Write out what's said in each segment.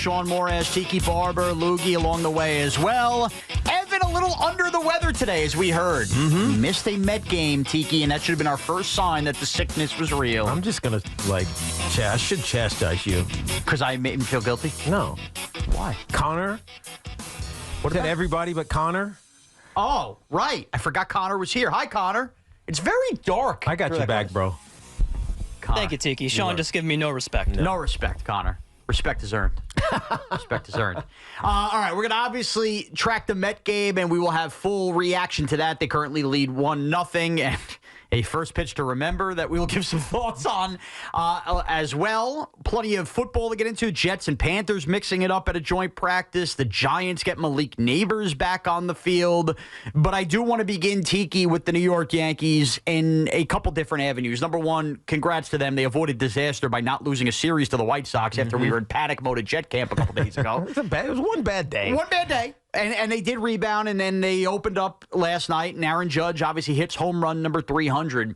Sean Moraz, Tiki Barber, Loogie along the way as well. Evan a little under the weather today, as we heard. Missed a Met game, Tiki, and that should have been our first sign that the sickness was real. I'm just going to, I should chastise you. Because I made him feel guilty? No. Why? Connor? What about everybody but Connor? Oh, right. I forgot Connor was here. Hi, Connor. It's very dark. I got your back, bro. Connor. Thank you, Tiki. Sean just giving me no respect. No respect, Connor. Respect is earned. Respect is earned. All right, we're going to obviously track the Met game, and we will have full reaction to that. They currently lead 1-0, and a first pitch to remember that we will give some thoughts on as well. Plenty of football to get into. Jets and Panthers mixing it up at a joint practice. The Giants get Malik Neighbors back on the field. But I do want to begin, Tiki, with the New York Yankees in a couple different avenues. Number one, congrats to them. They avoided disaster by not losing a series to the White Sox after we were in panic mode at Jet Camp a couple days ago. It was one bad day. One bad day. And they did rebound, and then they opened up last night, and Aaron Judge obviously hits home run number 300.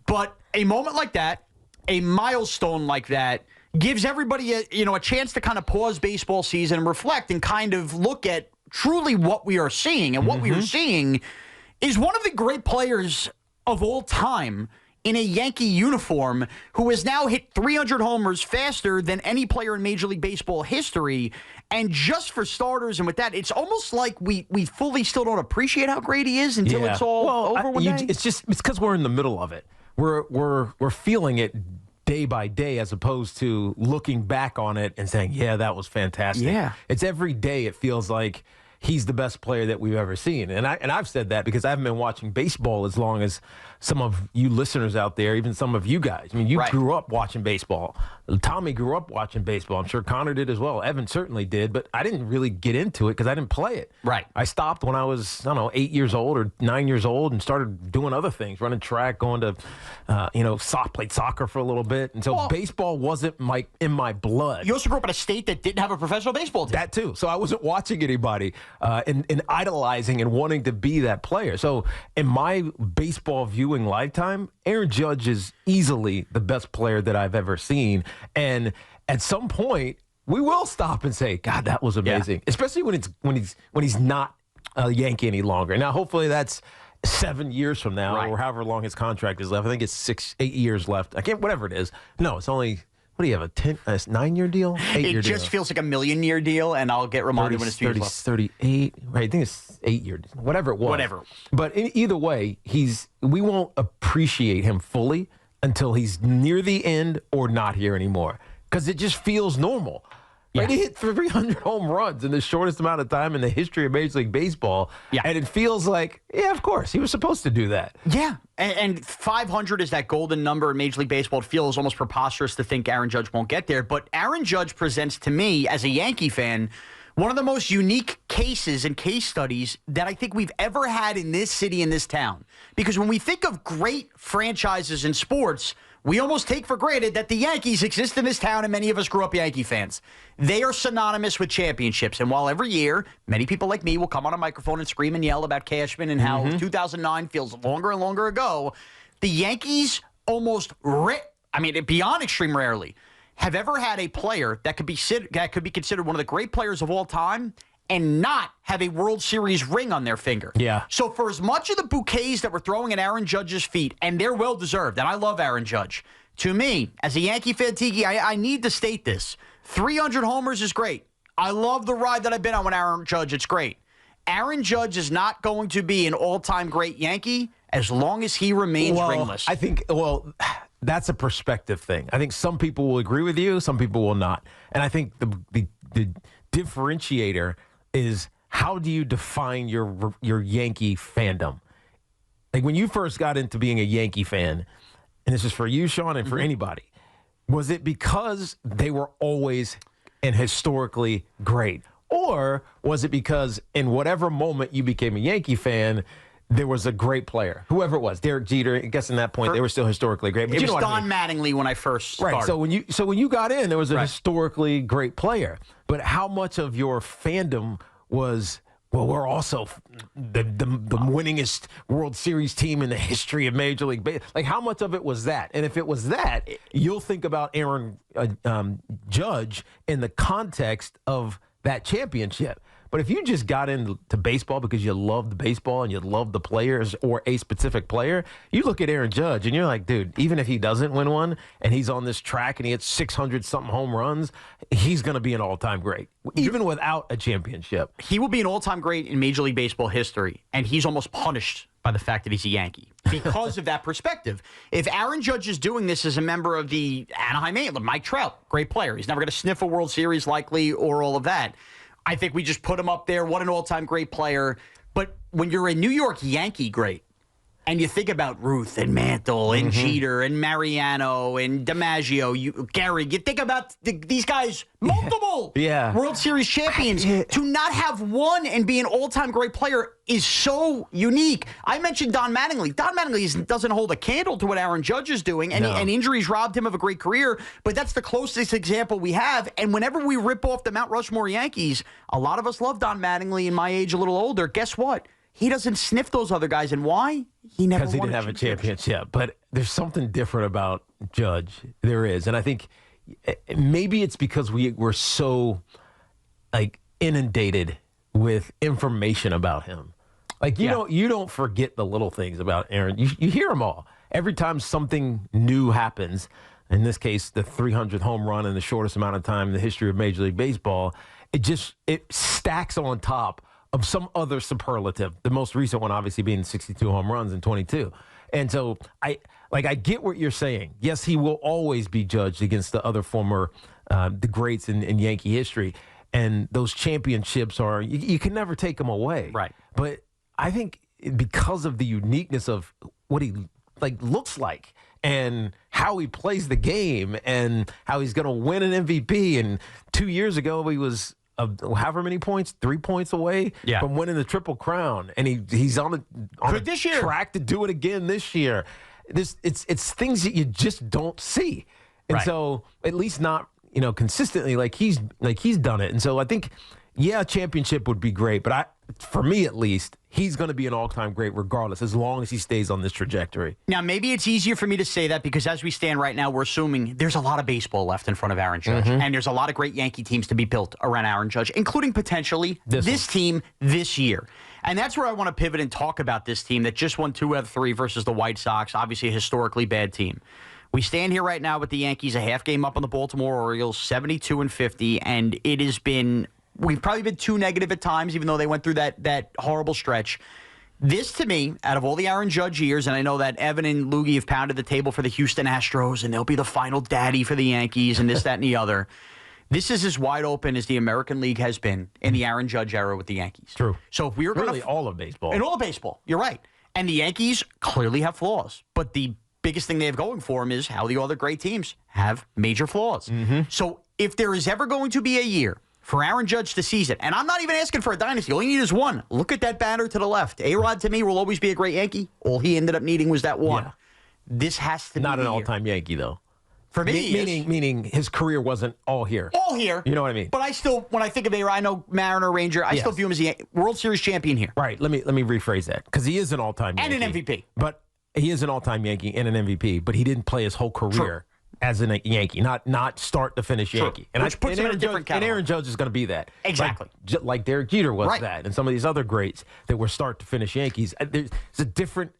But a moment like that, a milestone like that, gives everybody a chance to kind of pause baseball season and reflect and kind of look at truly what we are seeing. And what we are seeing is one of the great players of all time in a Yankee uniform who has now hit 300 homers faster than any player in Major League Baseball history. And just for starters, and with that, it's almost like we fully still don't appreciate how great he is until it's all over one day. It's because we're in the middle of it. We're feeling it day by day, as opposed to looking back on it and saying, yeah, that was fantastic. Yeah. It's every day it feels like he's the best player that we've ever seen. And I've said that because I haven't been watching baseball as long as some of you listeners out there, even some of you guys. I mean, you grew up watching baseball. Tommy grew up watching baseball. I'm sure Connor did as well. Evan certainly did, but I didn't really get into it because I didn't play it. Right. I stopped when I was, 8 years old or 9 years old and started doing other things, running track, going to, played soccer for a little bit. And so baseball wasn't in my blood. You also grew up in a state that didn't have a professional baseball team. That too. So I wasn't watching anybody and idolizing and wanting to be that player. So in my baseball viewing lifetime, Aaron Judge is easily the best player that I've ever seen. And at some point, we will stop and say, God, that was amazing. Yeah. Especially when he's not a Yankee any longer. Now, hopefully that's 7 years from now or however long his contract is left. I think it's 8 years left. Whatever it is. No, it's only... What do you have, a 9-year deal? 8-year deal? It just feels like a million-year deal, and I'll get reminded when it's 2 years left. 38, right? I think it's 8 years. Whatever it was. Whatever. But either way, we won't appreciate him fully until he's near the end or not here anymore, because it just feels normal. Yeah. Right? He hit 300 home runs in the shortest amount of time in the history of Major League Baseball. Yeah. And it feels like, yeah, of course, he was supposed to do that. Yeah. And 500 is that golden number in Major League Baseball. It feels almost preposterous to think Aaron Judge won't get there. But Aaron Judge presents to me, as a Yankee fan, one of the most unique cases and case studies that I think we've ever had in this city, in this town. Because when we think of great franchises in sports, we almost take for granted that the Yankees exist in this town, and many of us grew up Yankee fans. They are synonymous with championships. And while every year, many people like me will come on a microphone and scream and yell about Cashman and how 2009 feels longer and longer ago, the Yankees almost, beyond extreme rarely, have ever had a player that could be considered one of the great players of all time and not have a World Series ring on their finger. Yeah. So for as much of the bouquets that we're throwing at Aaron Judge's feet, and they're well-deserved, and I love Aaron Judge, to me, as a Yankee fan, Tiki, I need to state this. 300 homers is great. I love the ride that I've been on with Aaron Judge. It's great. Aaron Judge is not going to be an all-time great Yankee as long as he remains ringless. I think, that's a perspective thing. I think some people will agree with you, some people will not. And I think the differentiator is, how do you define your Yankee fandom? Like, when you first got into being a Yankee fan, and this is for you, Sean, and for anybody, was it because they were always and historically great? Or was it because in whatever moment you became a Yankee fan, there was a great player, whoever it was, Derek Jeter? I guess in that point they were still historically great. But it was Don Mattingly when I first started. Right. So when you got in, there was a historically great player. But how much of your fandom was well, we're also the winningest World Series team in the history of Major League Baseball. Like, how much of it was that? And if it was that, you'll think about Aaron Judge in the context of that championship. But if you just got into baseball because you loved baseball and you loved the players or a specific player, you look at Aaron Judge and you're like, dude, even if he doesn't win one and he's on this track and he hits 600-something home runs, he's going to be an all-time great, even without a championship. He will be an all-time great in Major League Baseball history, and he's almost punished by the fact that he's a Yankee because of that perspective. If Aaron Judge is doing this as a member of the Anaheim Angels, Mike Trout, great player. He's never going to sniff a World Series likely or all of that. I think we just put him up there. What an all-time great player. But when you're a New York Yankee great, and you think about Ruth and Mantle and Jeter and Mariano and DiMaggio, Gary, you think about these guys, multiple World Series champions. To not have one and be an all-time great player is so unique. I mentioned Don Mattingly. Don Mattingly doesn't hold a candle to what Aaron Judge is doing, and injuries robbed him of a great career, but that's the closest example we have. And whenever we rip off the Mount Rushmore Yankees, a lot of us love Don Mattingly in my age, a little older. Guess what? He doesn't sniff those other guys. And why? He never won. Because he didn't have a championship. But there's something different about Judge. There is. And I think maybe it's because we're so inundated with information about him. You don't forget the little things about Aaron. You hear them all. Every time something new happens, in this case, the 300th home run in the shortest amount of time in the history of Major League Baseball, it stacks on top of some other superlative. The most recent one, obviously, being 62 home runs in 22. And so I get what you're saying. Yes, he will always be judged against the other former the greats in Yankee history. And those championships are, you can never take them away. Right. But I think because of the uniqueness of what he looks like and how he plays the game and how he's going to win an MVP. And 2 years ago, he was however many points, 3 points away from winning the Triple Crown, and he's on this year track to do it again this year. It's things that you just don't see, and so at least not consistently like he's done it. And so I think a championship would be great, but for me at least, he's going to be an all-time great regardless, as long as he stays on this trajectory. Now, maybe it's easier for me to say that because as we stand right now, we're assuming there's a lot of baseball left in front of Aaron Judge, and there's a lot of great Yankee teams to be built around Aaron Judge, including potentially this team this year. And that's where I want to pivot and talk about this team that just won 2 out of 3 versus the White Sox, obviously a historically bad team. We stand here right now with the Yankees a half game up on the Baltimore Orioles, 72-50, and it has been... We've probably been too negative at times, even though they went through that horrible stretch. This, to me, out of all the Aaron Judge years, and I know that Evan and Loogie have pounded the table for the Houston Astros, and they'll be the final daddy for the Yankees, and this, that, and the other. This is as wide open as the American League has been in the Aaron Judge era with the Yankees. True. So if we were really all of baseball. In all of baseball, you're right. And the Yankees clearly have flaws, but the biggest thing they have going for them is how the other great teams have major flaws. So if there is ever going to be a year for Aaron Judge to seize it, and I'm not even asking for a dynasty. All you need is one. Look at that banner to the left. A-Rod, to me, will always be a great Yankee. All he ended up needing was that one. Yeah. This has to be not an all-time Yankee, though. For me, meaning his career wasn't all here. All here. You know what I mean? But I still, when I think of A-Rod, I know Mariner, Ranger, I still view him as a World Series champion here. Right. Let me rephrase that, because he is an all-time Yankee. And an MVP. But he is an all-time Yankee and an MVP, but he didn't play his whole career as a Yankee, not start to finish Yankee. And which puts him in a different category. And Aaron Judge is going to be that. Exactly. Like Derek Jeter was that, and some of these other greats that were start to finish Yankees. There's a different,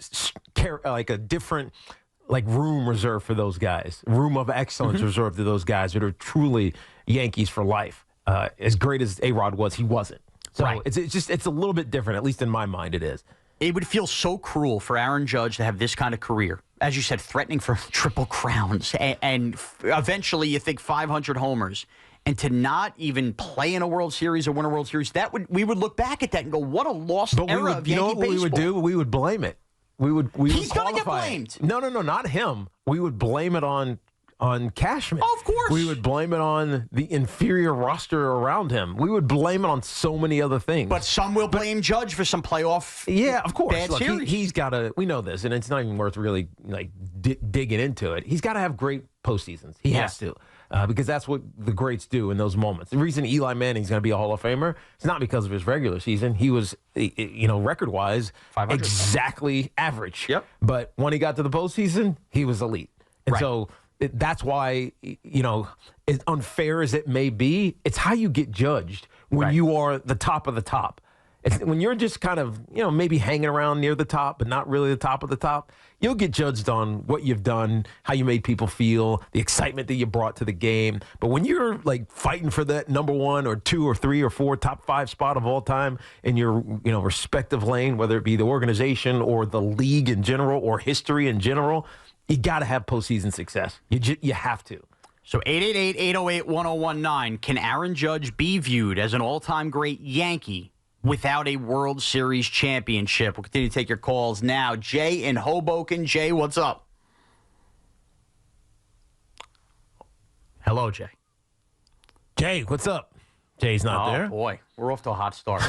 room reserved for those guys, room of excellence reserved for those guys that are truly Yankees for life. As great as A-Rod was, he wasn't. So it's a little bit different, at least in my mind it is. It would feel so cruel for Aaron Judge to have this kind of career. As you said, threatening for triple crowns and eventually you think 500 homers. And to not even play in a World Series or win a World Series, we would look back at that and go, what a lost era of Yankee baseball. You know what we would do? We would blame it. He's going to get blamed. No, not him. We would blame it on Cashman. Oh, of course. We would blame it on the inferior roster around him. We would blame it on so many other things. But some will blame Judge for some playoff of course. Bad series. He's got to, we know this, and it's not even worth really digging into it. He's got to have great postseasons. He has to. because that's what the greats do in those moments. The reason Eli Manning's going to be a Hall of Famer is not because of his regular season. He was, record-wise, exactly average. Yep. But when he got to the postseason, he was elite. And so that's why, as unfair as it may be, it's how you get judged when you are the top of the top. When you're just kind of, maybe hanging around near the top, but not really the top of the top, you'll get judged on what you've done, how you made people feel, the excitement that you brought to the game. But when you're like fighting for that number 1 or 2 or 3 or 4 top 5 spot of all time in your, respective lane, whether it be the organization or the league in general or history in general, you got to have postseason success. You have to. So 888-808-1019, can Aaron Judge be viewed as an all-time great Yankee without a World Series championship? We'll continue to take your calls now. Jay in Hoboken. Jay, what's up? Hello, Jay. Jay, what's up? Jay's not there. Oh, boy. We're off to a hot start.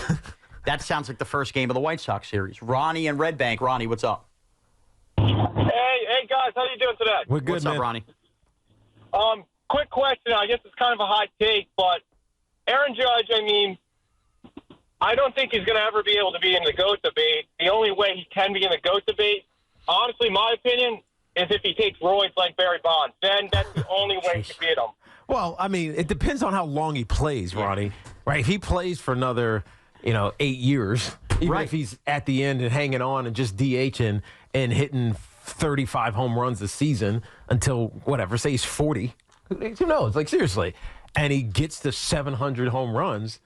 That sounds like the first game of the White Sox series. Ronnie and Red Bank. Ronnie, what's up? Hey, guys. How you doing today? We're good, What's man. up, Ronnie? Quick question. I guess it's kind of a hot take, but Aaron Judge, I don't think he's going to ever be able to be in the GOAT debate. The only way he can be in the GOAT debate, honestly, my opinion, is if he takes roids like Barry Bonds. Then that's the only way to beat him. Well, it depends on how long he plays, Ronnie. Right? If he plays for another, 8 years, even if he's at the end and hanging on and just DHing and hitting 35 home runs this season until, whatever, say he's 40. Who knows? Like, seriously. And he gets to 700 home runs,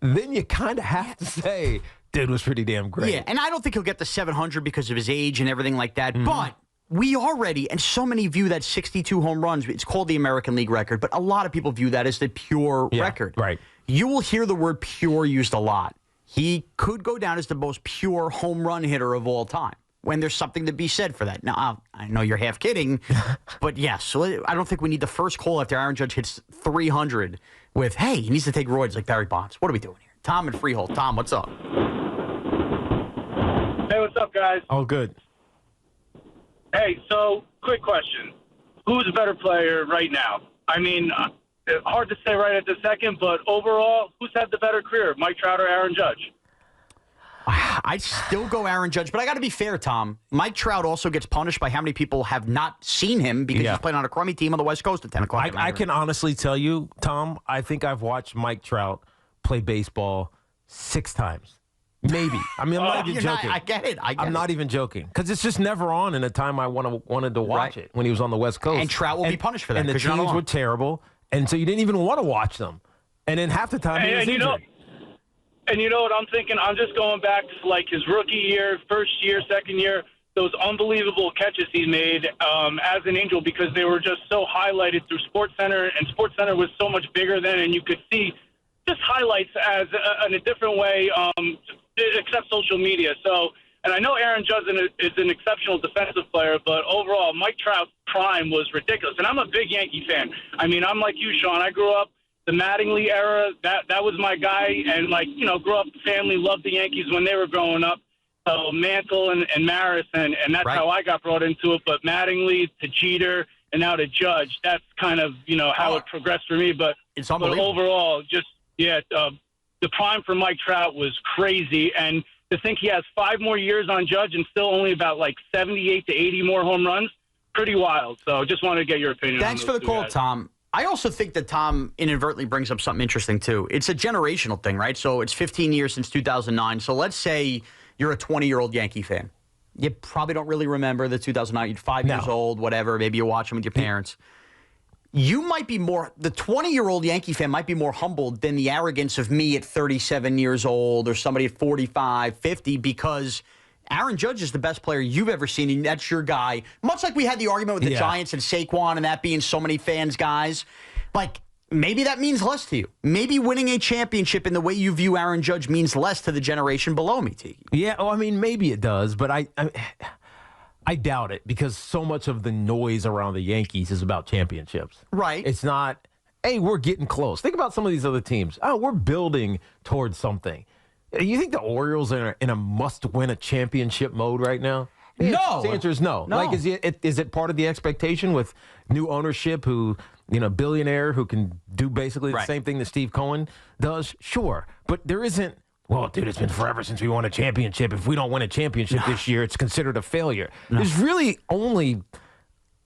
then you kind of have to say, dude was pretty damn great. Yeah, and I don't think he'll get the 700 because of his age and everything like that, but we already, and so many view that 62 home runs, it's called the American League record, but a lot of people view that as the pure record. Right. You will hear the word pure used a lot. He could go down as the most pure home run hitter of all time, when there's something to be said for that. Now, I know you're half kidding, but yes, so I don't think we need the first call after Aaron Judge hits 300 with, hey, he needs to take roids like Barry Bonds. What are we doing here? Tom in Freehold. Tom, what's up? Hey, what's up, guys? Oh, good. Hey, so quick question. Who's a better player right now? Hard to say right at the second, but overall, who's had the better career, Mike Trout or Aaron Judge? I'd still go Aaron Judge, but I got to be fair, Tom. Mike Trout also gets punished by how many people have not seen him because he's playing on a crummy team on the West Coast at 10 o'clock. I can honestly tell you, Tom, I think I've watched Mike Trout play baseball 6 times. Maybe. I'm not even joking. I get it. I'm not even joking because it's just never on in a time I wanted to watch it when he was on the West Coast. And Trout will be punished for that. And the teams were terrible, and so you didn't even want to watch them. And then half the time he was injured. And you know what I'm thinking? I'm just going back to like his rookie year, first year, second year, those unbelievable catches he made as an Angel because they were just so highlighted through SportsCenter, and SportsCenter was so much bigger then, and you could see just highlights as in a different way, except social media. So, and I know Aaron Judge is an exceptional defensive player, but overall, Mike Trout's prime was ridiculous. And I'm a big Yankee fan. I'm like you, Sean. I grew up the Mattingly era, that was my guy, and grew up, family loved the Yankees when they were growing up. So Mantle and Maris, and that's how I got brought into it. But Mattingly to Jeter and now to Judge, that's kind of how it progressed for me. But it's unbelievable. But overall, the prime for Mike Trout was crazy, and to think he has 5 more years on Judge and still only about 78 to 80 more home runs, pretty wild. So just wanted to get your opinion. Thanks for the call, guys. Tom. I also think that Tom inadvertently brings up something interesting, too. It's a generational thing, right? So it's 15 years since 2009. So let's say you're a 20-year-old Yankee fan. You probably don't really remember the 2009. You're 5 years old, whatever. Maybe you watch them with your parents. You might be the 20-year-old Yankee fan might be more humbled than the arrogance of me at 37 years old or somebody at 45, 50, because Aaron Judge is the best player you've ever seen, and that's your guy. Much like we had the argument with the Giants and Saquon and that being so many fans' guys. Maybe that means less to you. Maybe winning a championship in the way you view Aaron Judge means less to the generation below me, Tiki. Yeah, maybe it does, but I doubt it because so much of the noise around the Yankees is about championships. Right. It's not, hey, we're getting close. Think about some of these other teams. Oh, we're building towards something. You think the Orioles are in a must-win a championship mode right now? No. The answer is no. No. Like, is it part of the expectation with new ownership who, billionaire who can do basically the same thing that Steve Cohen does? Sure. But there isn't, well, dude, it's been forever since we won a championship. If we don't win a championship this year, it's considered a failure. There's really only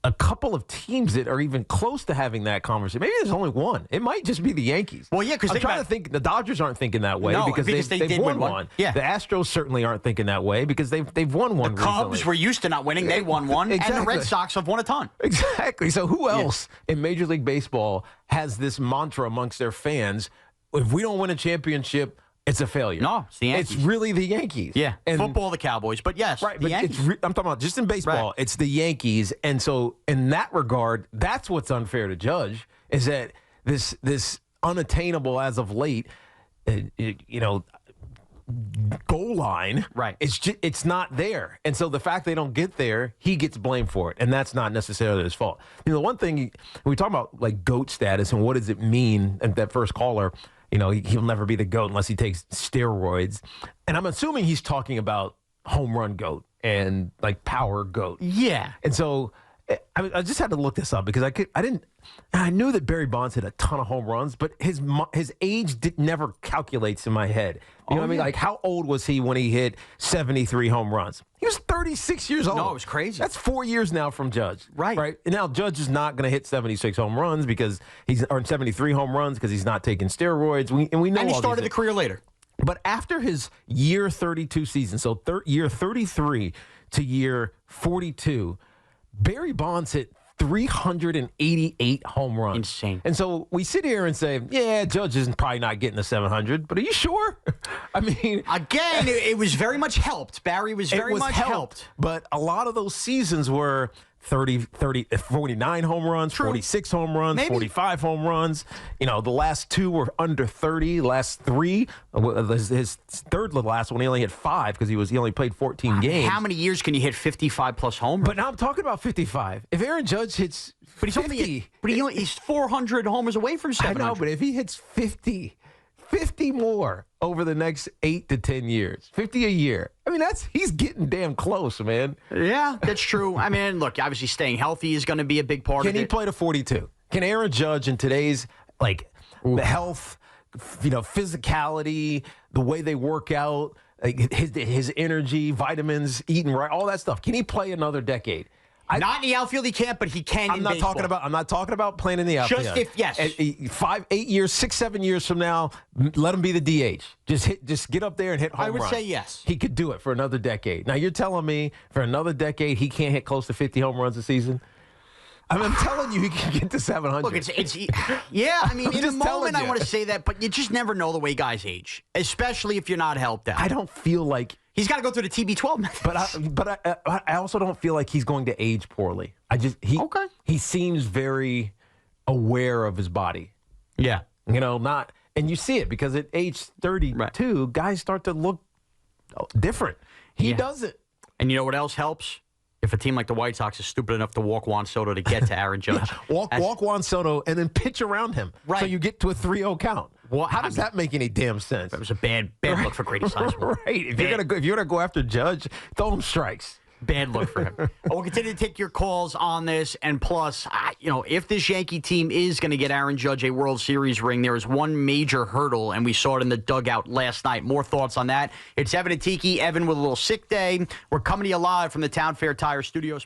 a couple of teams that are even close to having that conversation. Maybe there's only one. It might just be the Yankees. Well, yeah, because I'm trying to think. The Dodgers aren't thinking that way because they've won one. Yeah. The Astros certainly aren't thinking that way because they've won one. The Cubs recently. were used to not winning. They won one. Exactly. And the Red Sox have won a ton. Exactly. So who else in Major League Baseball has this mantra amongst their fans? If we don't win a championship, it's a failure. No, it's the Yankees. It's really the Yankees. Yeah, and football, the Cowboys. But yes, right. the But Yankees. I'm talking about just in baseball. Right. It's the Yankees, and so in that regard, that's what's unfair to judge is that this unattainable as of late, goal line. Right. It's not there, and so the fact they don't get there, he gets blamed for it, and that's not necessarily his fault. One thing we talk about like GOAT status and what does it mean? And that first caller. He'll never be the GOAT unless he takes steroids. And I'm assuming he's talking about home run GOAT and like power GOAT. Yeah. And so I just had to look this up because I knew that Barry Bonds hit a ton of home runs, but his age never calculates in my head. You know what I mean? Like, how old was he when he hit 73 home runs? He was 36 years old. No, it was crazy. That's 4 years now from Judge. Right. And now Judge is not going to hit 76 home runs or 73 home runs because he's not taking steroids. We know. And he started the career later. But after his year 32 season, so year 33 to year 42, Barry Bonds hit 388 home runs. Insane. And so we sit here and say, yeah, Judge is probably not getting the 700, but are you sure? I mean, again, it was very much helped. Barry was very much helped. But a lot of those seasons were 49 home runs, 46 home runs, Maybe. 45 home runs. The last two were under 30. Last three, his third to last one, he only hit 5 because he only played 14 games. How many years can you hit 55 plus home runs? But now I'm talking about 55. If Aaron Judge hits 50, he's 400 homers away from 700. I know, but if he hits 50 more over the next 8 to 10 years, 50 a year. I mean, he's getting damn close, man. Yeah, that's true. I mean, look, obviously staying healthy is going to be a big part of it. Can he play to 42? Can Aaron Judge in today's, the health, physicality, the way they work out, his energy, vitamins, eating right, all that stuff, can he play another decade? Not in the outfield, he can't, but he can. I'm not talking about playing in the outfield. Just if yes, 5, 8 years, 6, 7 years from now, let him be the DH. Just get up there and hit home I would runs. say yes. He could do it for another decade. Now you're telling me for another decade he can't hit close to 50 home runs a season? I'm telling you, he can get to 700. Look, yeah. I mean, in the moment, I want to say that, but you just never know the way guys age, especially if you're not helped out. I don't feel like he's got to go through the TB12 method. But I also don't feel like he's going to age poorly. He seems very aware of his body. Yeah, and you see it because at age 32, guys start to look different. He doesn't. And you know what else helps? If a team like the White Sox is stupid enough to walk Juan Soto to get to Aaron Judge. Walk Juan Soto and then pitch around him. Right. So you get to a 3-0 count. How does that make any damn sense? That was a bad look for Grady Sizemore. Right. If you're gonna go after Judge, throw him strikes. Bad look for him. We'll continue to take your calls on this. And plus, if this Yankee team is going to get Aaron Judge a World Series ring, there is one major hurdle, and we saw it in the dugout last night. More thoughts on that. It's Evan and Tiki. Evan with a little sick day. We're coming to you live from the Town Fair Tire Studios.